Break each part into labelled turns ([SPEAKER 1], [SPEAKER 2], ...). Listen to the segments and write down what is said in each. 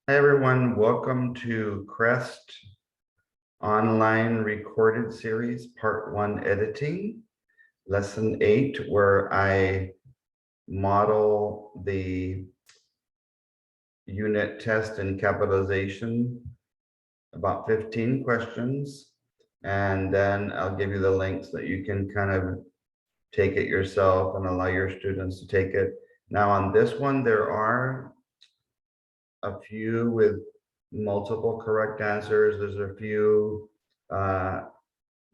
[SPEAKER 1] Hi everyone, welcome to CREST online recorded series, part 1 editing, lesson 8, where I model the unit test in capitalization, about 15 questions, and then I'll give you the links that you can kind of take it yourself and allow your students to take it. Now on this one, there are a few with multiple correct answers. There's a few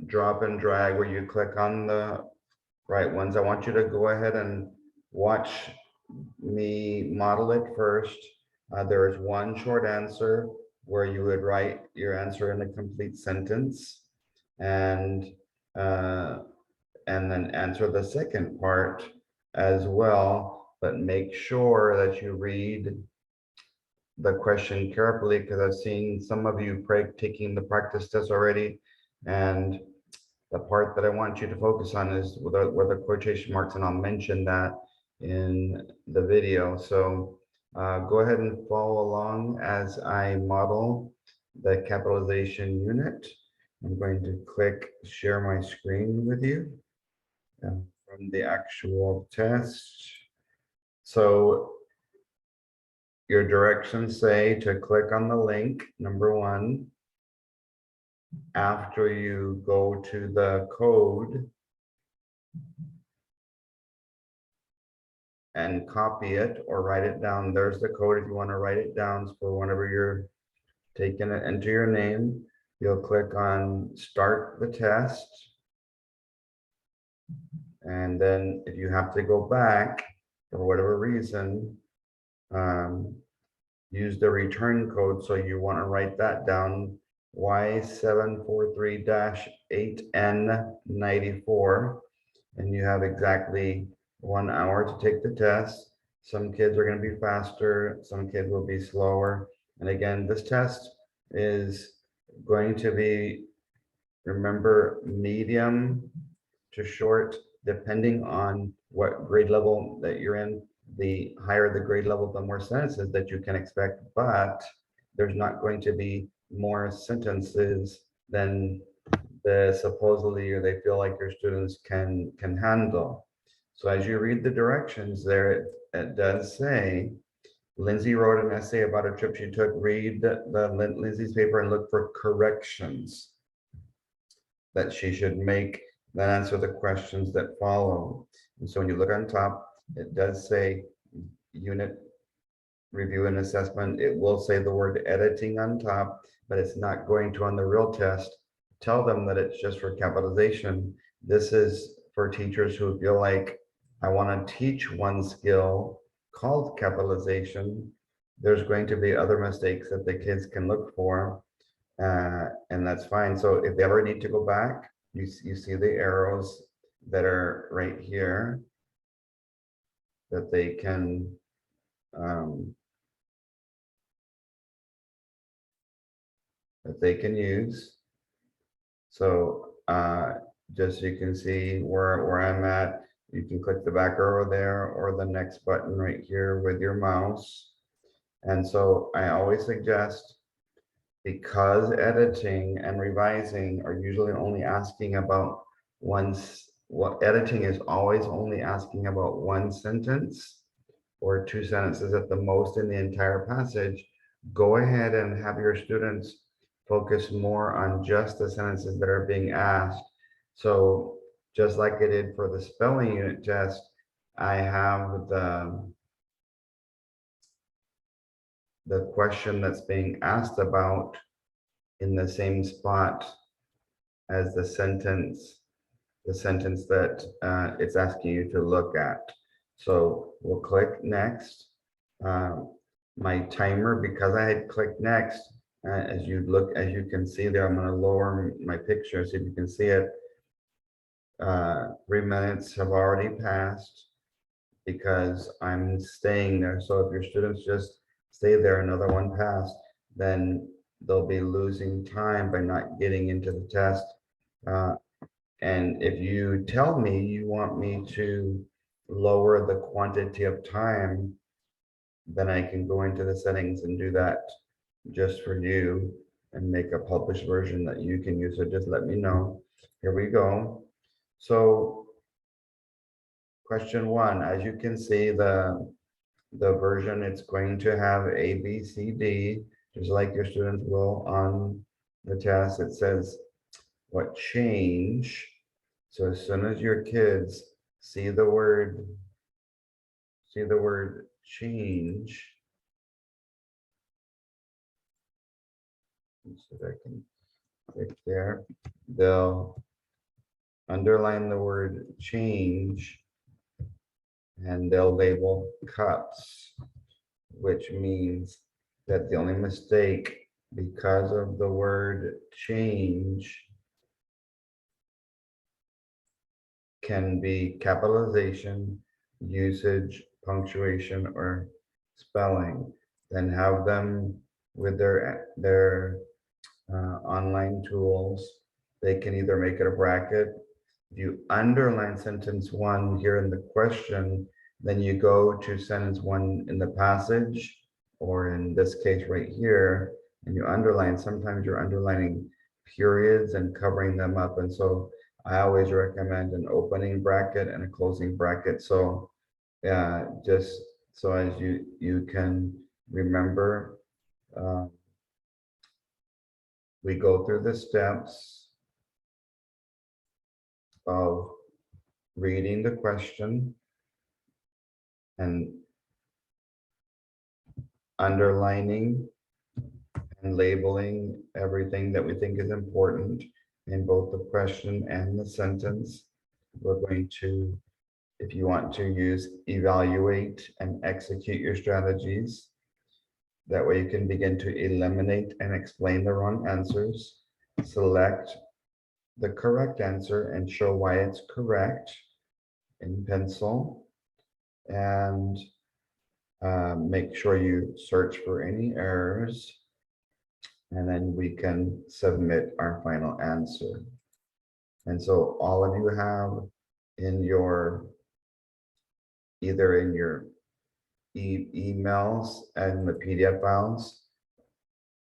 [SPEAKER 1] drop and drag where you click on the right ones. I want you to go ahead and watch me model it first. There is one short answer where you would write your answer in a complete sentence and uh, and then answer the second part as well, but make sure that you read the question carefully because I've seen some of you taking the practice test already, and the part that I want you to focus on is where the quotation marks, and I'll mention that in the video. So go ahead and follow along as I model the capitalization unit. I'm going to click share my screen with you from the actual test. So your directions say to click on the link, number 1. After you go to the code and copy it or write it down, there's the code if you want to write it down for whenever you're taking it, enter your name. You'll click on start the test. And then if you have to go back for whatever reason, use the return code. So you want to write that down, Y743-8N94, and you have exactly 1 hour to take the test. Some kids are going to be faster, some kids will be slower. And again, this test is going to be, remember, medium to short, depending on what grade level that you're in. The higher the grade level, the more sentences that you can expect, but there's not going to be more sentences than the supposedly or they feel like your students can handle. So as you read the directions there, it does say, Lindsay wrote an essay about a trip she took. Read Lindsay's paper and look for corrections that she should make, then answer the questions that follow. And so when you look on top, it does say unit review and assessment. It will say the word editing on top, but it's not going to on the real test. Tell them that it's just for capitalization. This is for teachers who feel like, I want to teach one skill called capitalization. There's going to be other mistakes that the kids can look for, and that's fine. So if they ever need to go back, you see the arrows that are right here that they can use. So just so you can see where I'm at, you can click the back arrow there or the next button right here with your mouse. And so I always suggest, because editing and revising are usually only asking about editing is always only asking about 1 sentence or 2 sentences at the most in the entire passage. Go ahead and have your students focus more on just the sentences that are being asked. So just like I did for the spelling unit test, I have the question that's being asked about in the same spot as the sentence that it's asking you to look at. So we'll click next. My timer, because I had clicked next, as you can see there, I'm going to lower my picture so you can see it. 3 minutes have already passed because I'm staying there. So if your students just stay there, another one passed, then they'll be losing time by not getting into the test. And if you tell me you want me to lower the quantity of time then I can go into the settings and do that just for you and make a published version that you can use. So just let me know. Here we go. So question one, as you can see, the version, it's going to have A, B, C, D, just like your students will on the test. It says what change. So as soon as your kids see the word change, let's see if I can click there, they'll underline the word change and they'll label cups, which means that the only mistake because of the word change can be capitalization, usage, punctuation, or spelling. Then have them with their online tools. They can either make it a bracket. If you underline sentence one here in the question, then you go to sentence one in the passage, or in this case right here, and you underline. Sometimes you're underlining periods and covering them up. And so I always recommend an opening bracket and a closing bracket. So just so as you can remember, we go through the steps of reading the question and underlining and labeling everything that we think is important in both the question and the sentence. We're going to, if you want to use evaluate and execute your strategies, that way you can begin to eliminate and explain the wrong answers, select the correct answer and show why it's correct in pencil, and make sure you search for any errors, and then we can submit our final answer. And so all of you have in your, either in your emails and the PDF files,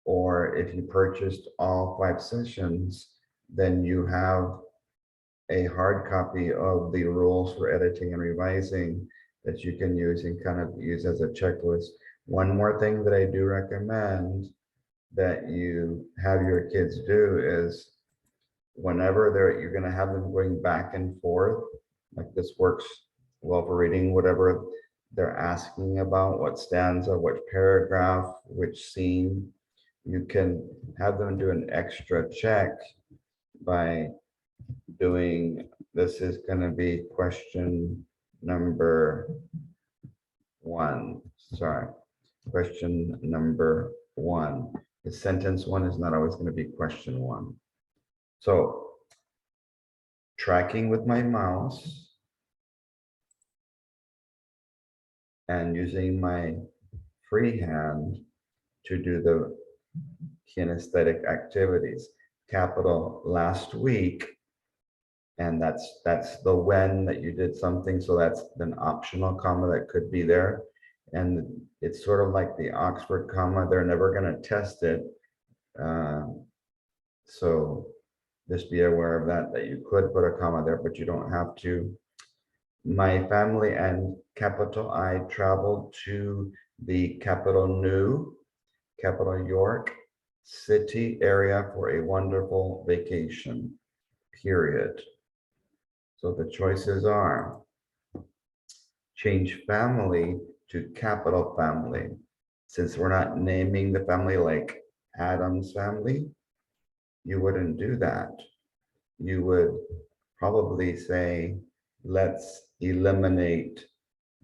[SPEAKER 1] or if you purchased all 5 sessions, then you have a hard copy of the rules for editing and revising that you can use and kind of use as a checklist. One more thing that I do recommend that you have your kids do is whenever you're going to have them going back and forth, like this works well for reading whatever they're asking about, what stanza, what paragraph, which scene, you can have them do an extra check by doing, this is going to be question number 1. Sorry, question number 1. The sentence 1 is not always going to be question 1. So tracking with my mouse and using my free hand to do the kinesthetic activities. Capital last week, and that's the when that you did something, so that's an optional comma that could be there. And it's sort of like the Oxford comma, they're never going to test it. So just be aware of that you could put a comma there, but you don't have to. My family and capital I traveled to the capital New, capital York City area for a wonderful vacation, period. So the choices are change family to capital family. Since we're not naming the family like Adam's family, you wouldn't do that. You would probably say, let's eliminate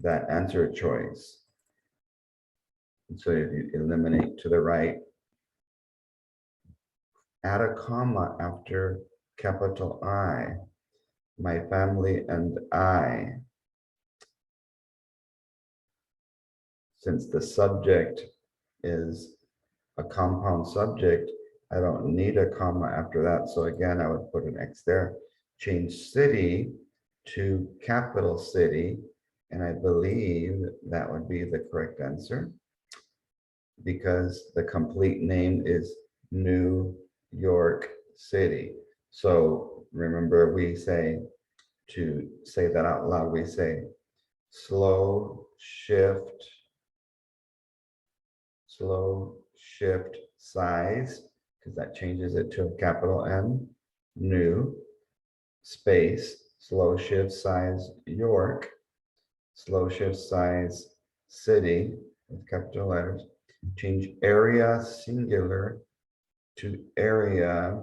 [SPEAKER 1] that answer choice. And so if you eliminate to the right, add a comma after capital I, my family and I. Since the subject is a compound subject, I don't need a comma after that. So again, I would put an X there. Change city to capital city And I believe that would be the correct answer because the complete name is New York City. So remember, we say, to say that out loud, we say slow shift size, because that changes it to a capital N, new, space, slow shift size York, slow shift size city with capital letters, change area singular to area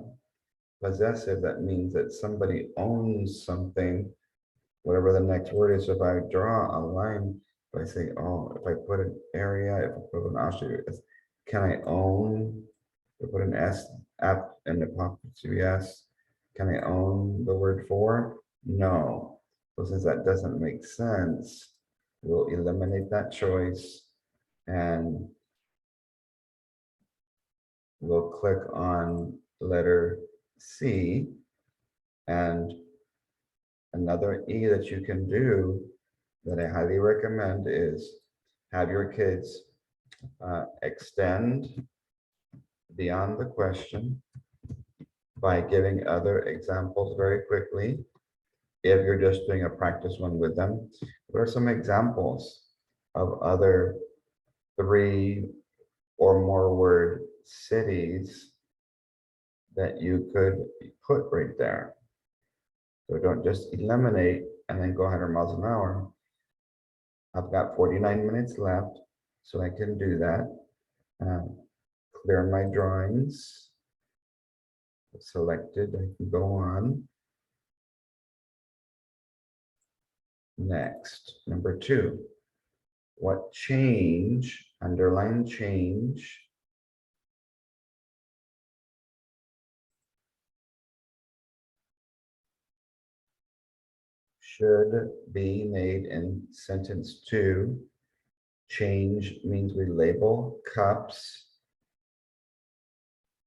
[SPEAKER 1] possessive. That means that somebody owns something, whatever the next word is. So if I draw a line, if I say, oh, if I put an area, if I put an apostrophe, can I own? If I put an S at an apostrophe S, can I own the word for? No. So since that doesn't make sense, we'll eliminate that choice and we'll click on letter C. And another E that you can do that I highly recommend is have your kids extend beyond the question by giving other examples very quickly. If you're just doing a practice one with them, what are some examples of other 3 or more word cities that you could put right there? So don't just eliminate and then go 100 miles an hour. I've got 49 minutes left, so I can do that. Clear my drawings. Selected, I can go on. Next, number 2. What change, underline change, should be made in sentence 2? Change means we label cups.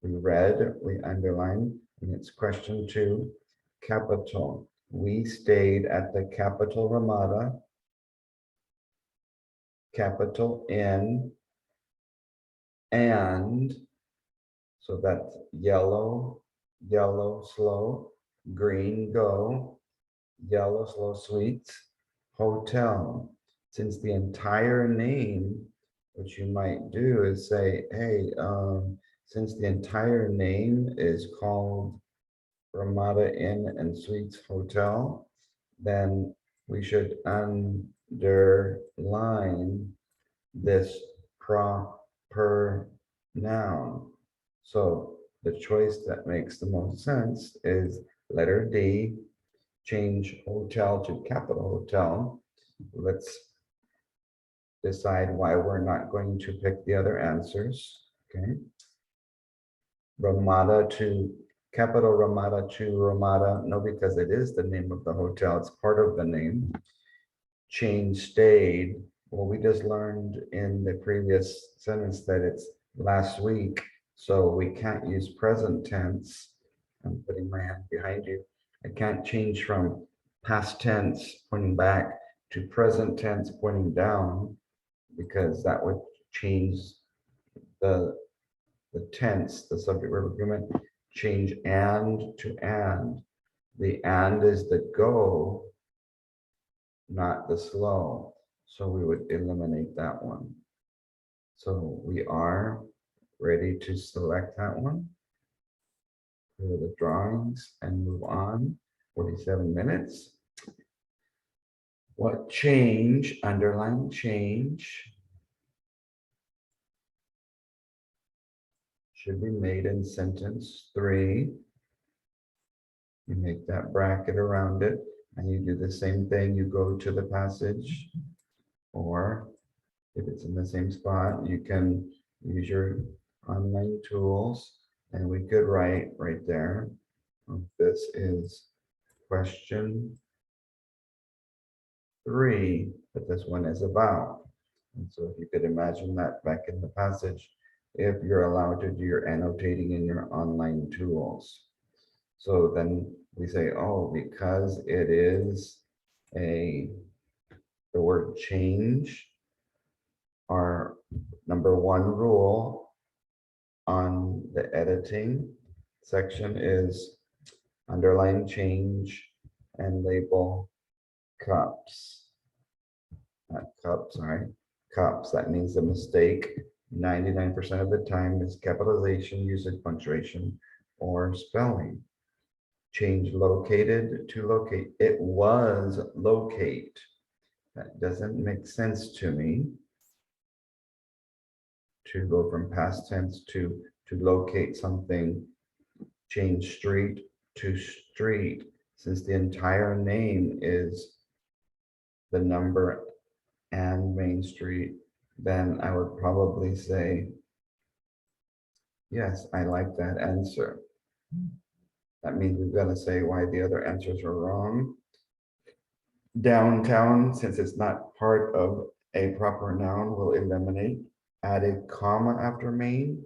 [SPEAKER 1] We read, we underline, and it's question 2. Capital. We stayed at the Capitol Ramada. Capital N. And, so that's yellow, yellow, slow, green, go, yellow, slow, sweets, hotel. Since the entire name, what you might do is say, hey, since the entire name is called Ramada Inn and Suites Hotel, then we should underline this proper noun. So the choice that makes the most sense is letter D, change hotel to capital hotel. Let's decide why we're not going to pick the other answers. Okay. Ramada to capital Ramada to Ramada. No, because it is the name of the hotel. It's part of the name. Change stayed. Well, we just learned in the previous sentence that it's last week. So we can't use present tense. I'm putting my hand behind you. I can't change from past tense pointing back to present tense pointing down, because that would change the tense, the subject verb agreement, change and to and. The and is the go, not the slow. So we would eliminate that one. So we are ready to select that one. Clear the drawings and move on. 47 minutes. What change, underline change, should be made in sentence 3? You make that bracket around it and you do the same thing. You go to the passage, or if it's in the same spot, you can use your online tools and we could write right there. This is question 3 that this one is about. And so if you could imagine that back in the passage, if you're allowed to do your annotating in your online tools. So then we say, oh, because it is a the word change, our number one rule on the editing section is underline change and label cups. Not cups, sorry, cups. That means the mistake 99% of the time is capitalization, usage, punctuation, or spelling. Change located to locate. It was locate. That doesn't make sense to me. To go from past tense to locate something, change street to street, since the entire name is the number and Main Street, then I would probably say, yes, I like that answer. That means we've got to say why the other answers are wrong. Downtown, since it's not part of a proper noun, will eliminate. Add a comma after main.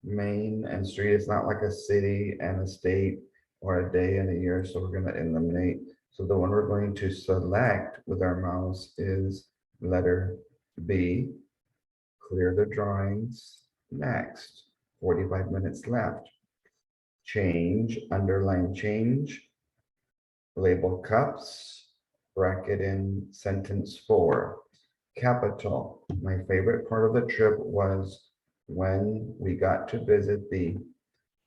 [SPEAKER 1] Main and street, it's not like a city and a state or a day and a year, so we're going to eliminate. So the one we're going to select with our mouse is letter B. Clear the drawings. Next. 45 minutes left. Change, underline change. Label cups. Bracket in sentence 4. Capital. My favorite part of the trip was when we got to visit the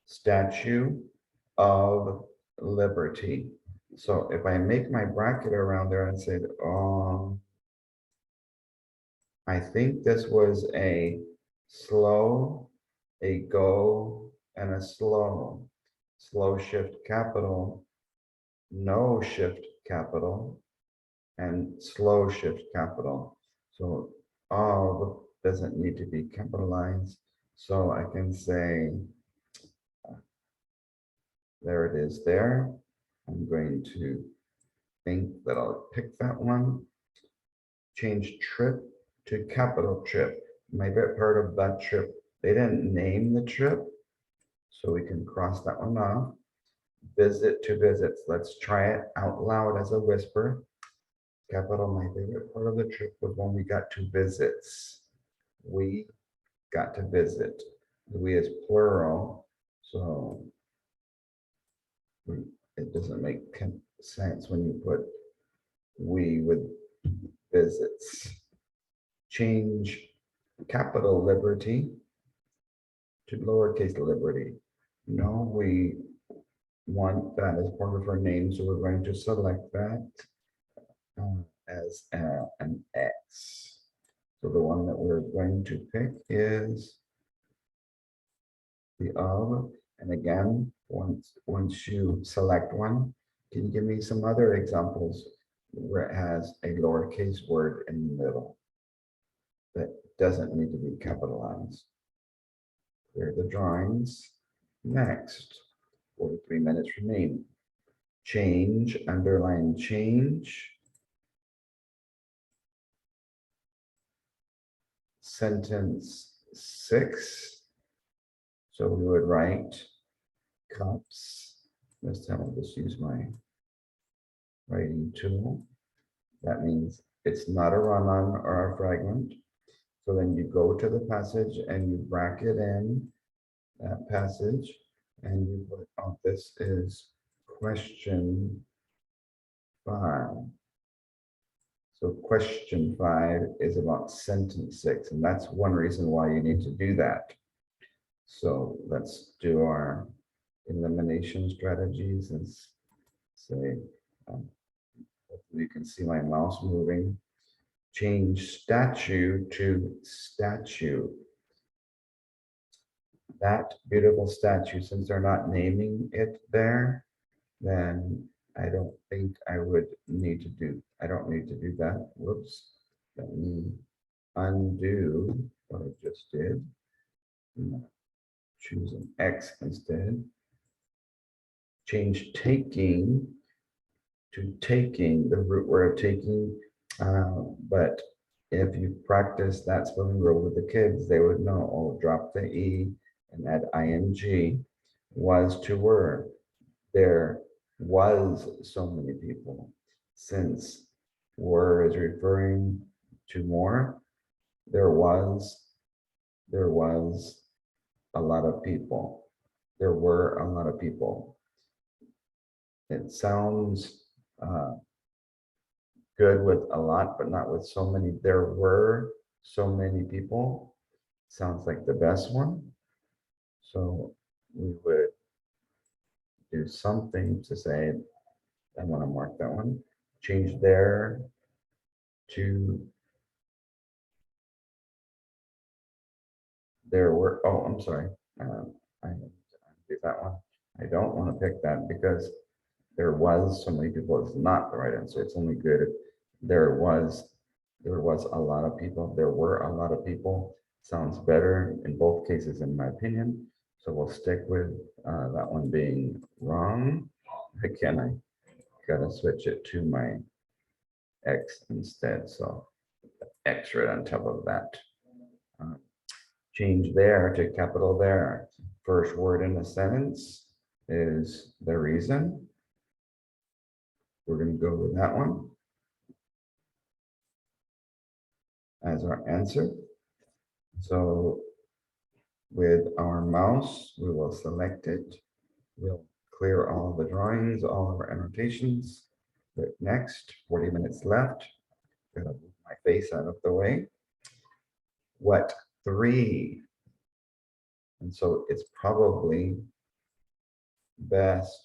[SPEAKER 1] Statue of Liberty. So if I make my bracket around there and say, oh, I think this was a slow, a go, and a slow. Slow shift capital, no shift capital, and slow shift capital. So of doesn't need to be capitalized. So I can say, there it is there. I'm going to think that I'll pick that one. Change trip to capital trip. My favorite part of that trip, they didn't name the trip, so we can cross that one off. Visit to visits. Let's try it out loud as a whisper. Capital, my favorite part of the trip was when we got to visits. We got to visit. We is plural, so it doesn't make sense when you put we with visits. Change capital Liberty to lowercase liberty. No, we want that as part of our name, so we're going to select that as an X. So the one that we're going to pick is the of, and again, once you select one, can you give me some other examples where it has a lowercase word in the middle that doesn't need to be capitalized? Clear the drawings. Next, 43 minutes remain. Change, underline change. Sentence 6. So we would write cups. This time I'll just use my writing tool. That means it's not a run-on or a fragment. So then you go to the passage and you bracket in that passage and you put, oh, this is question 5. So question 5 is about sentence 6, and that's one reason why you need to do that. So let's do our elimination strategies and say, hopefully you can see my mouse moving. Change statue to statue. That beautiful statue, since they're not naming it there, then I don't think I would need to do, I don't need to do that. Whoops. Let me undo what I just did. Choose an X instead. Change taking to taking, the root word of taking. But if you practice that spelling rule with the kids, they would know, oh, drop the E and add ing. Was to were. There was so many people. Since Were is referring to more. There was a lot of people. There were a lot of people. It sounds good with a lot, but not with so many. There were so many people. Sounds like the best one. So we would do something to say, I want to mark that one. Change there to there were, oh, I'm sorry. I did that one. I don't want to pick that because there was so many people is not the right answer. It's only good if there was a lot of people. There were a lot of people. Sounds better in both cases, in my opinion. So we'll stick with that one being wrong. Again, I gotta switch it to my X instead. So X right on top of that. Change there to capital there. First word in a sentence is the reason. We're going to go with that one as our answer. So with our mouse, we will select it. We'll clear all the drawings, all of our annotations. Click next, 40 minutes left. Gotta move my face out of the way. What 3? And so it's probably best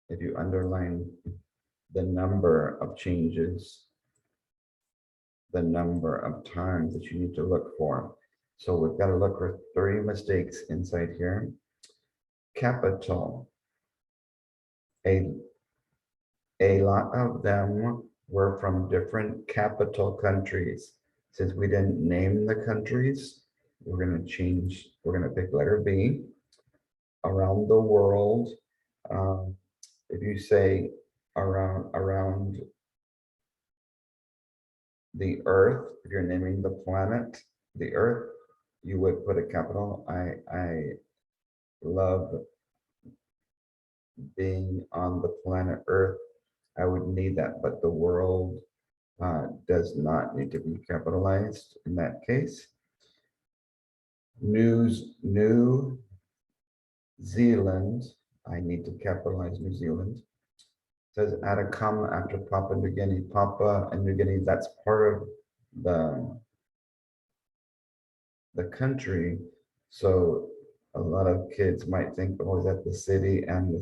[SPEAKER 1] if you underline the number of changes, the number of times that you need to look for. So we've got to look for 3 mistakes inside here. Capital. A lot of them were from different capital countries. Since we didn't name the countries, we're going to change, we're going to pick letter B. Around the world, if you say around the earth, if you're naming the planet, the earth, you would put a capital. I love being on the planet Earth. I would need that, but the world does not need to be capitalized in that case. New Zealand, I need to capitalize New Zealand. It says add a comma after Papua New Guinea. Papua and New Guinea, that's part of the country. So a lot of kids might think, oh, is that the city and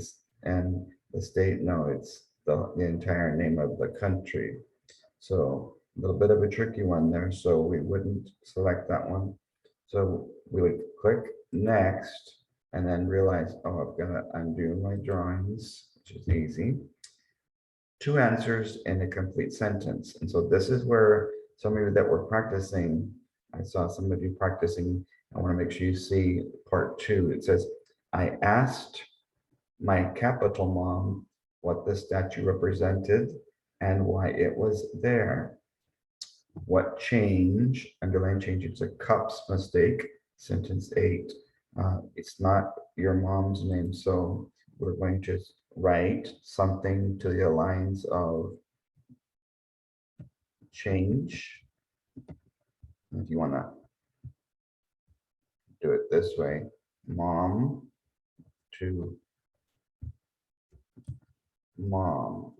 [SPEAKER 1] the state? No, it's the entire name of the country. So a little bit of a tricky one there. So we wouldn't select that one. So we would click next and then realize, oh, I've got to undo my drawings, which is easy. 2 answers in a complete sentence. And so this is where some of you that were practicing, I saw some of you practicing. I want to make sure you see part 2. It says, I asked my capital mom what the statue represented and why it was there. What change, underline change, it's a cups mistake, sentence 8. It's not your mom's name, so we're going to write something to the lines of change. If you want to do it this way, mom to mom.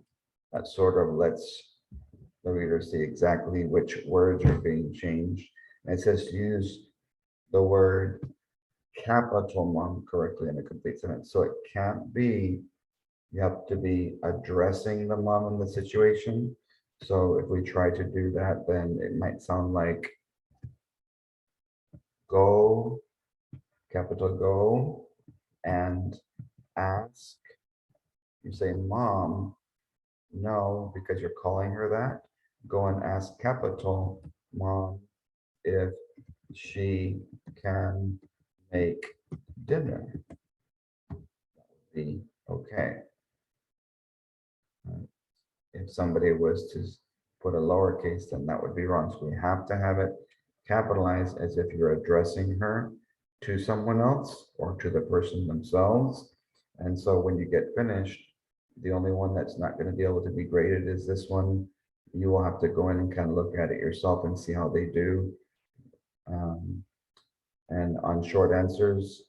[SPEAKER 1] That sort of lets the reader see exactly which words are being changed. And it says to use the word capital mom correctly in a complete sentence. So it can't be, you have to be addressing the mom in the situation. So if we try to do that, then it might sound like go, capital go, and ask. You say, mom, no, because you're calling her that. Go and ask capital mom if she can make dinner. That would be okay. If somebody was to put a lowercase, then that would be wrong. So we have to have it capitalized as if you're addressing her to someone else or to the person themselves. And so when you get finished, the only one that's not going to be able to be graded is this one You will have to go in and kind of look at it yourself and see how they do. Um, and on short answers,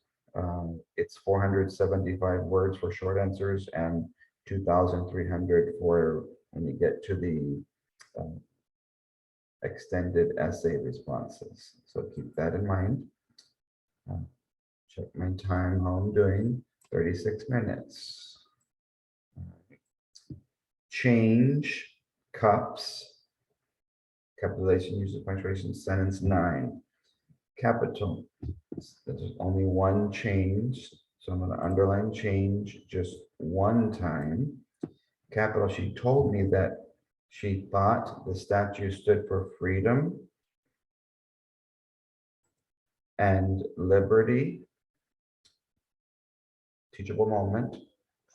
[SPEAKER 1] it's 475 words for short answers and 2,300 for when you get to the extended essay responses. So keep that in mind. Check my time, how I'm doing, 36 minutes. Change cups. Capitalization, use of punctuation, sentence 9. Capital, there's only one change. So I'm going to underline change just one time. Capital, she told me that she thought the statue stood for freedom and liberty. Teachable moment,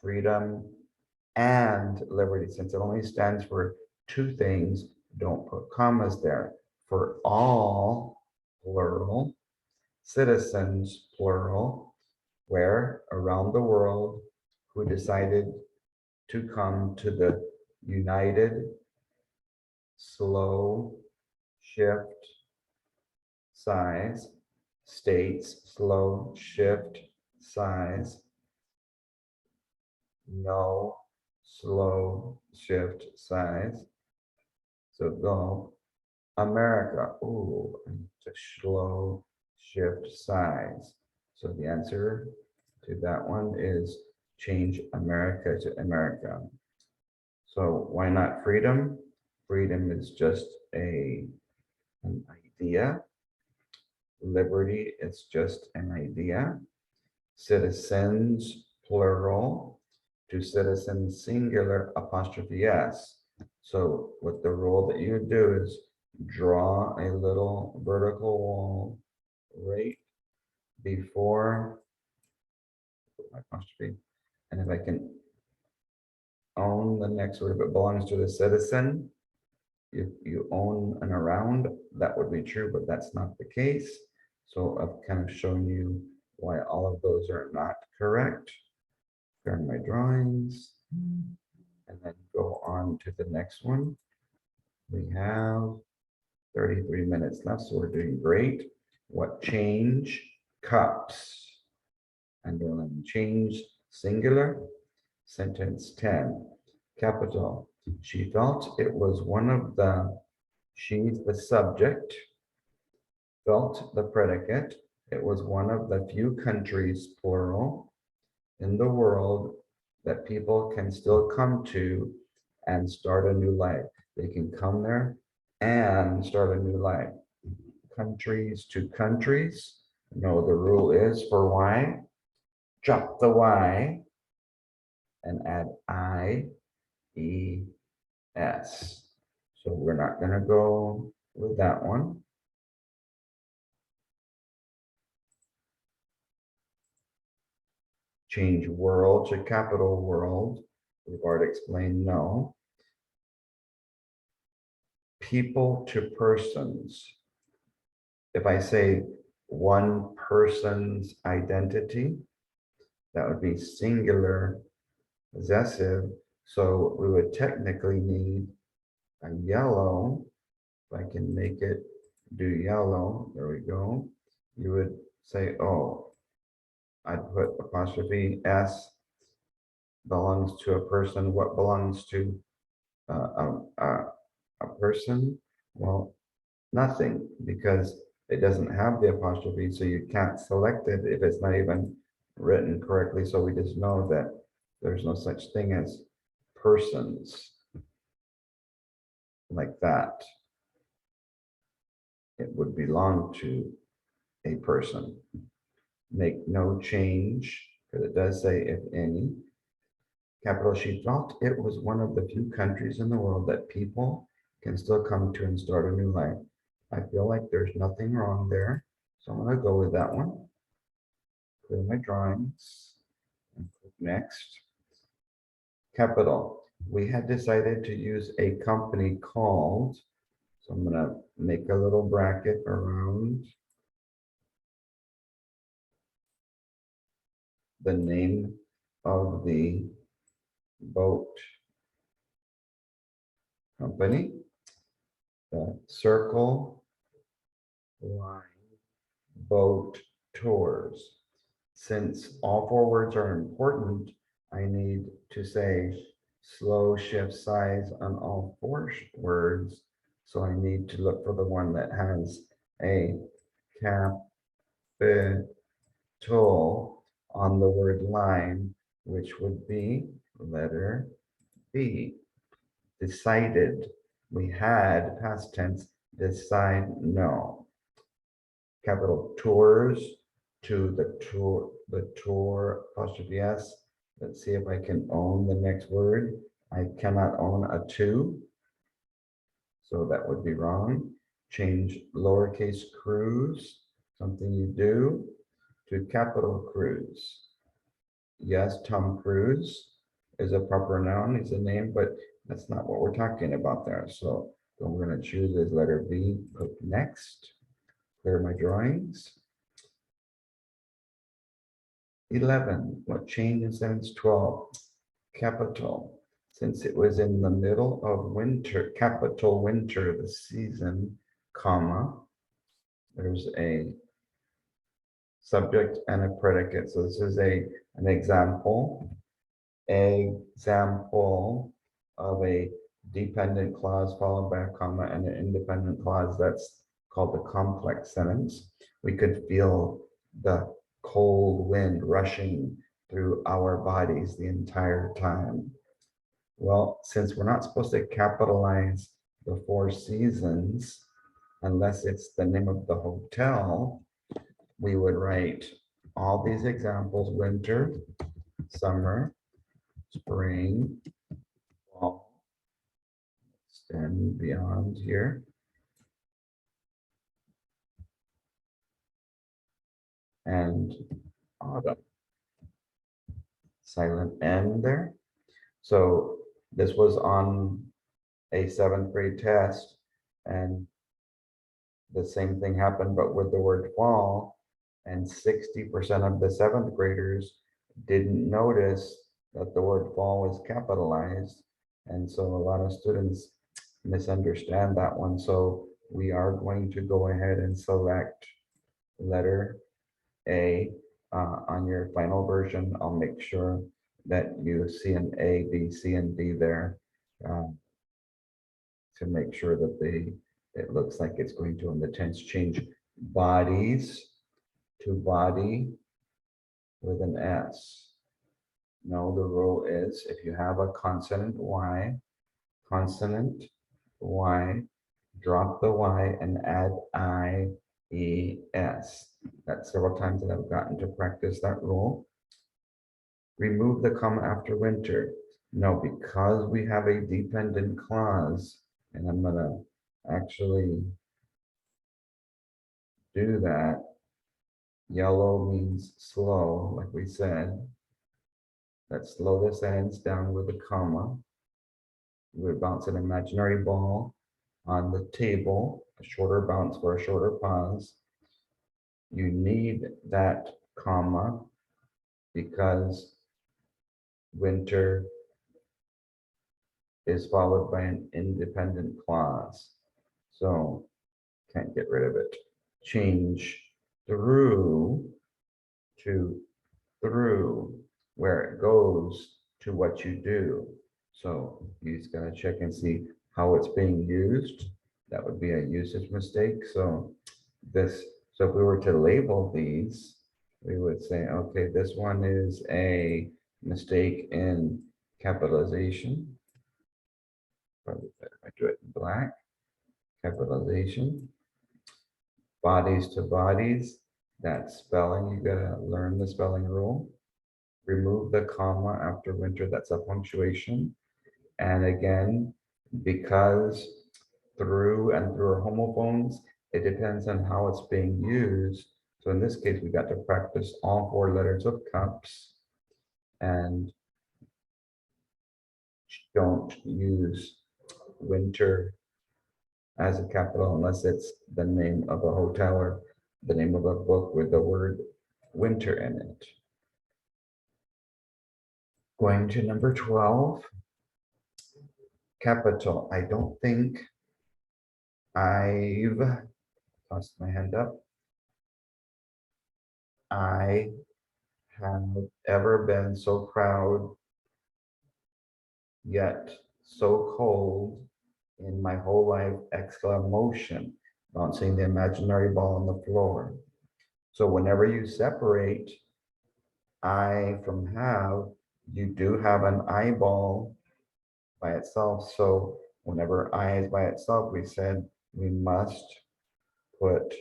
[SPEAKER 1] freedom and liberty. Since it only stands for two things, don't put commas there. For all, plural, citizens, plural, where around the world who decided to come to the United Slow Shift Size States, slow shift size, no slow shift size. So go America. Ooh, to slow shift size. So the answer to that one is change America to America. So why not freedom? Freedom is just an idea. Liberty is just an idea. Citizens, plural, to citizens, singular, apostrophe S. So what the rule that you do is draw a little vertical wall right before my apostrophe. And if I can own the next word, if it belongs to the citizen, if you own an around, that would be true, but that's not the case. So I've kind of shown you why all of those are not correct. Turn my drawings and then go on to the next one. We have 33 minutes left, so we're doing great. What change? Cups. Underline change, singular. Sentence 10. Capital. She felt it was one of the, she's the subject, felt the predicate. It was one of the few countries, plural, in the world that people can still come to and start a new life. They can come there and start a new life. Countries to countries. No, the rule is for Y, drop the Y and add I, E, S. So we're not going to go with that one. Change world to capital world. We've already explained no. People to persons. If I say one person's identity, that would be singular possessive. So we would technically need a yellow. If I can make it do yellow, there we go. You would say, oh, I'd put apostrophe S belongs to a person. What belongs to a person? Well, nothing, because it doesn't have the apostrophe, so you can't select it if it's not even written correctly. So we just know that there's no such thing as persons like that. It would belong to a person. Make no change, because it does say if any. Capital, she thought it was one of the few countries in the world that people can still come to and start a new life. I feel like there's nothing wrong there. So I'm going to go with that one. Clear my drawings and click next. Capital, we had decided to use a company called, so I'm going to make a little bracket around the name of the boat company. The circle, line, boat, tours. Since all four words are important, I need to say slow shift size on all four words. So I need to look for the one that has a capital on the word line, which would be letter B. Decided. We had past tense, decide, no. Capital tours, to the tour apostrophe S. Let's see if I can own the next word. I cannot own a to, so that would be wrong. Change lowercase cruise, something you do, to capital cruise. Yes, Tom Cruise is a proper noun, it's a name, but that's not what we're talking about there. So what we're going to choose is letter B, put next, clear my drawings. 11, what changed in sentence 12? Capital. Since it was in the middle of winter, capital winter, the season, comma, there's a subject and a predicate. So this is an example of a dependent clause followed by a comma and an independent clause. That's called the complex sentence. We could feel the cold wind rushing through our bodies the entire time. Well, since we're not supposed to capitalize the four seasons unless it's the name of the hotel, we would write all these examples: winter, summer, spring, fall, extend beyond here, and autumn. Silent N there. So this was on a 7th grade test, and the same thing happened, but with the word fall, and 60% of the 7th graders didn't notice that the word fall was capitalized. And so a lot of students misunderstand that one. So we are going to go ahead and select letter A on your final version. I'll make sure that you see an A, B, C, and D there to make sure that it looks like it's going to, in the tense, change bodies to body with an S. No, the rule is if you have a consonant Y, drop the Y and add I-E-S. That's several times that I've gotten to practice that rule. Remove the comma after winter. No, because we have a dependent clause, and I'm going to actually do that. Yellow means slow, like we said. Let's slow the sentence down with a comma. We bounce an imaginary ball on the table, a shorter bounce for a shorter pause. You need that comma because winter is followed by an independent clause. So can't get rid of it. Change through to through, where it goes to what you do. So you're just gonna check and see how it's being used. That would be a usage mistake. So if we were to label these, we would say, okay, this one is a mistake in capitalization. Probably better if I do it in black. Capitalization. Bodies to bodies. That spelling, you gotta learn the spelling rule. Remove the comma after winter, that's a punctuation. And again, because through and through are homophones, it depends on how it's being used. So in this case, we got to practice all 4 letters of cups and don't use winter as a capital unless it's the name of a hotel or the name of a book with the word winter in it. Going to number 12. Capital. I don't think I've tossed my hand up. I have ever been so proud yet so cold in my whole life! Exclamation. Bouncing the imaginary ball on the floor. So whenever you separate I from have, you do have an eyeball by itself. So whenever I is by itself, we said we must put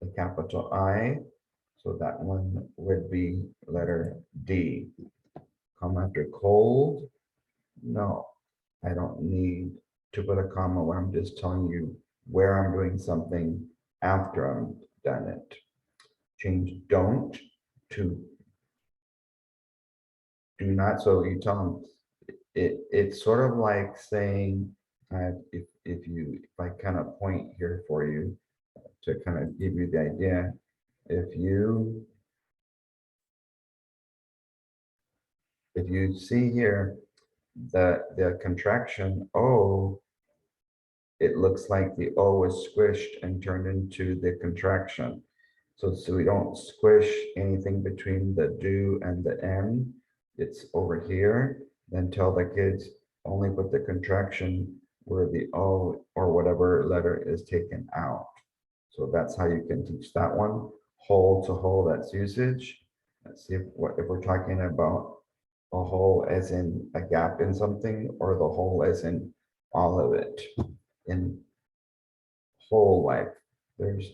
[SPEAKER 1] the capital I. So that one would be letter D. Comma after cold? No, I don't need to put a comma where I'm just telling you where I'm doing something after I'm done it. Change don't to do not. So you tell them it's sort of like saying if I kind of point here for you to kind of give you the idea, if you see here the contraction O, it looks like the O is squished and turned into the contraction. So we don't squish anything between the do and the N. It's over here. Then tell the kids only put the contraction where the O or whatever letter is taken out. So that's how you can teach that one. Whole to whole, that's usage. Let's see if we're talking about a whole as in a gap in something, or the whole as in all of it. In whole life, there's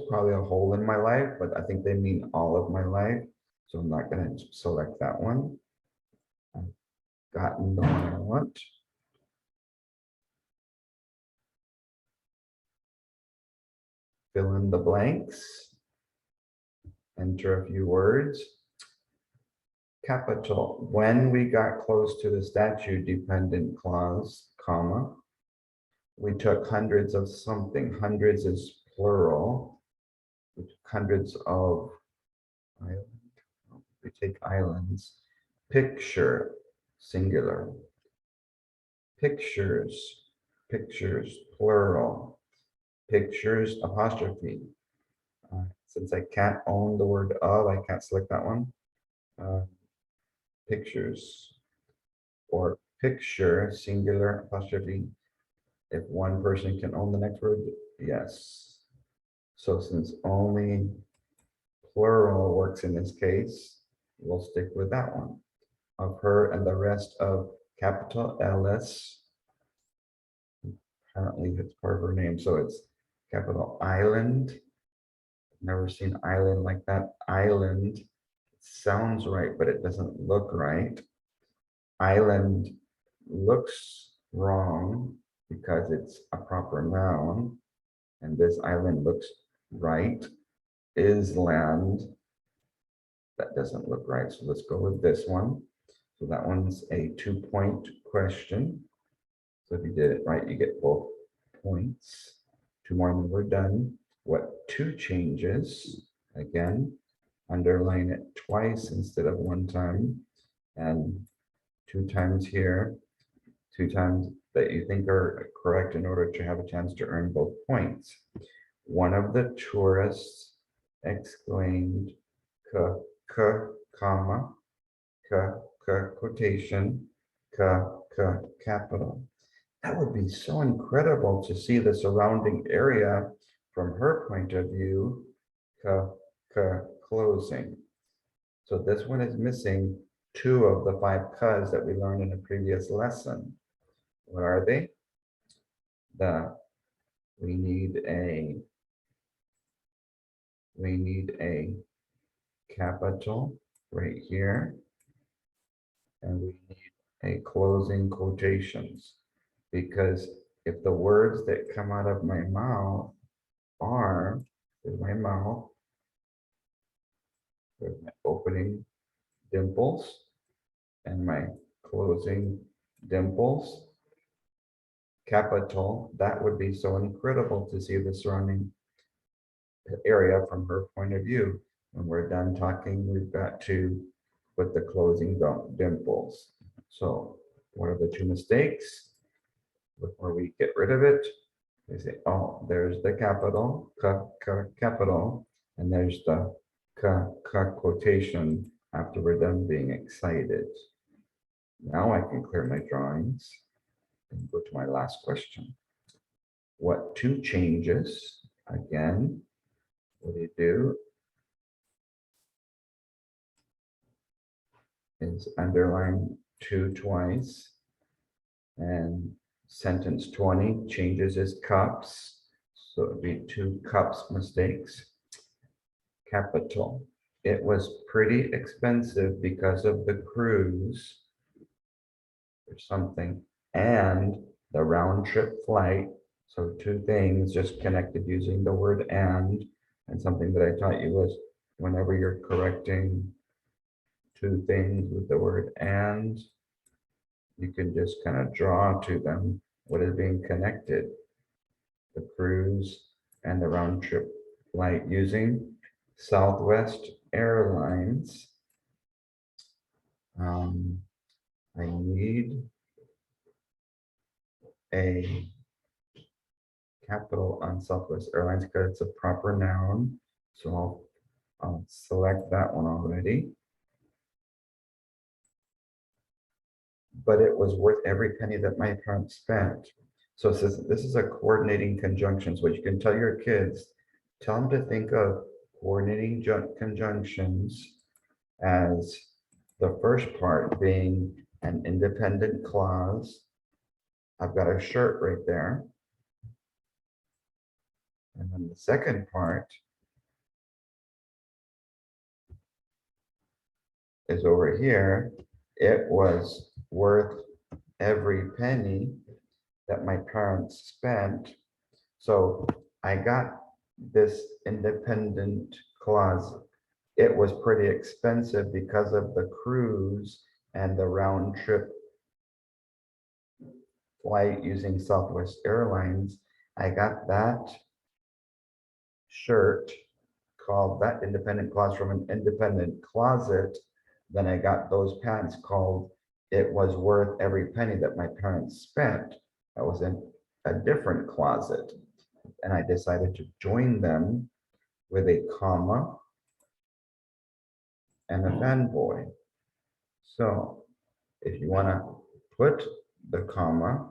[SPEAKER 1] probably a hole in my life, but I think they mean all of my life. So I'm not going to select that one. I've gotten the one I want. Fill in the blanks. Enter a few words. Capital. When we got close to the statute dependent clause, comma, we took hundreds of something. Hundreds is plural. We took hundreds of islands. We take islands. Picture, singular. Pictures, pictures, plural. Pictures, apostrophe. Since I can't own the word of, I can't select that one. Pictures, or picture, singular, apostrophe. If one person can own the next word, yes. So since only plural works in this case, we'll stick with that one. Of her and the rest of capital LS. Apparently it's part of her name, so it's capital Island. Never seen island like that. Island sounds right, but it doesn't look right. Island looks wrong because it's a proper noun, and this island looks right. Is land. That doesn't look right, so let's go with this one. So that one's a 2-point question. So if you did it right, you get both points. 2 more and we're done. What 2 changes? Again, underline it twice instead of 1 time, and 2 times here, 2 times that you think are correct in order to have a chance to earn both points. One of the tourists exclaimed, comma, quotation, capital. That would be so incredible to see the surrounding area from her point of view, closing. So this one is missing 2 of the 5 c's that we learned in a previous lesson. What are they? We need a capital right here, and we need a closing quotations, because if the words that come out of my mouth are, with my mouth, with my opening dimples and my closing dimples, capital, that would be so incredible to see the surrounding area from her point of view. When we're done talking, we've got to put the closing dimples. So What are the two mistakes? Before we get rid of it, we say, oh, there's the capital, capital, and there's the quotation after we're done being excited. Now I can clear my drawings and go to my last question. What two changes? Again, what do is underline two twice, and sentence 20 changes is cups. So it'd be two cups mistakes. Capital. It was pretty expensive because of the cruise or something, and the round trip flight. So two things just connected using the word and something that I taught you was whenever you're correcting two things with the word and, you can just kind of draw to them what is being connected, the cruise and the round trip flight using Southwest Airlines. I need a capital on Southwest Airlines because it's a proper noun. So I'll select that one already. But it was worth every penny that my parents spent. So it says this is a coordinating conjunction. So what you can tell your kids, tell them to think of coordinating conjunctions as the first part being an independent clause. I've got a shirt right there. And then the second part is over here. It was worth every penny that my parents spent. So I got this independent clause. It was pretty expensive because of the cruise and the round trip flight using Southwest Airlines. I got that shirt called that independent clause from an independent closet. Then I got those pants called It Was Worth Every Penny That My Parents Spent. That was in a different closet. And I decided to join them with a comma and a fanboy. So if you want to put the comma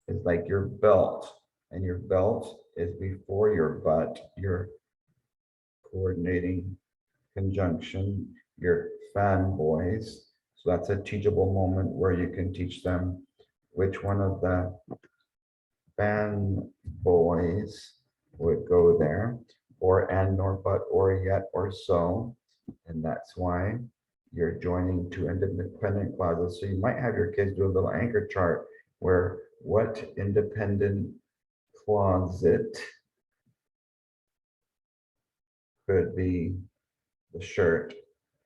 [SPEAKER 1] is like your belt, and your belt is before your butt, your coordinating conjunction, your fanboys. So that's a teachable moment where you can teach them which one of the fanboys would go there, or and, or, but, or, yet, or so. And that's why you're joining two independent clauses. So you might have your kids do a little anchor chart where what independent closet could be the shirt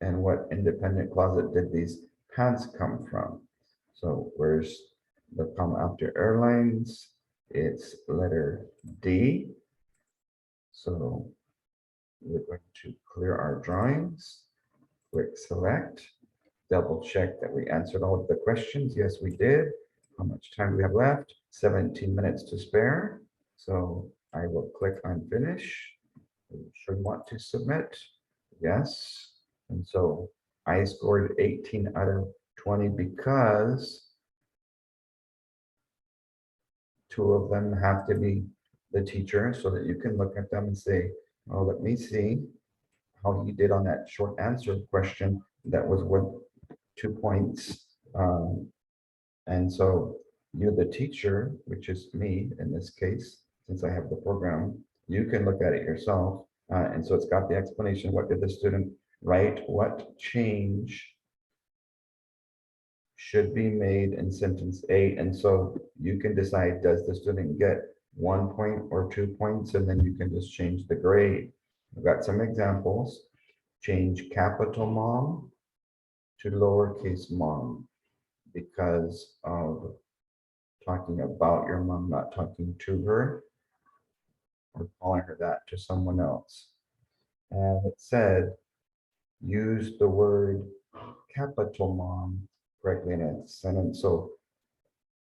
[SPEAKER 1] and what independent closet did these pants come from. So where's the comma after airlines? It's letter D. So we're going to clear our drawings, click select, double check that we answered all of the questions. Yes, we did. How much time do we have left? 17 minutes to spare. So I will click on finish. Are you sure you want to submit? Yes. And so I scored 18 out of 20 because two of them have to be the teacher so that you can look at them and say, oh, let me see how you did on that short answer question that was worth 2 points. And so you, the teacher, which is me in this case, since I have the program, you can look at it yourself. And so it's got the explanation. What did the student write? What change should be made in sentence A? And so you can decide, does the student get 1 point or 2 points? And then you can just change the grade. I've got some examples. Change capital mom to lowercase mom because of talking about your mom, not talking to her, or calling her that to someone else. And it said, use the word capital mom correctly in a sentence. So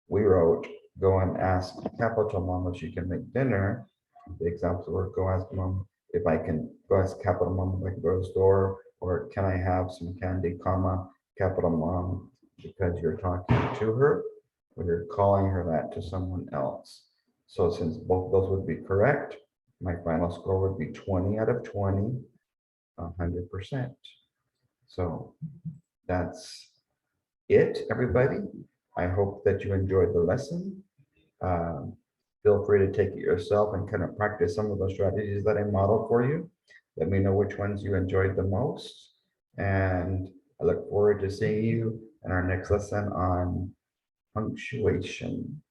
[SPEAKER 1] we wrote, go and ask capital mom if she can make dinner. The examples were, go ask mom if I can, go ask capital mom if I can go to the store, or can I have some candy, comma, capital mom, because you're talking to her, or you're calling her that to someone else. So since both those would be correct, my final score would be 20 out of 20, 100%. So that's it, everybody. I hope that you enjoyed the lesson. Um, Feel free to take it yourself and kind of practice some of those strategies that I modeled for you. Let me know which ones you enjoyed the most. And I look forward to seeing you in our next lesson on punctuation.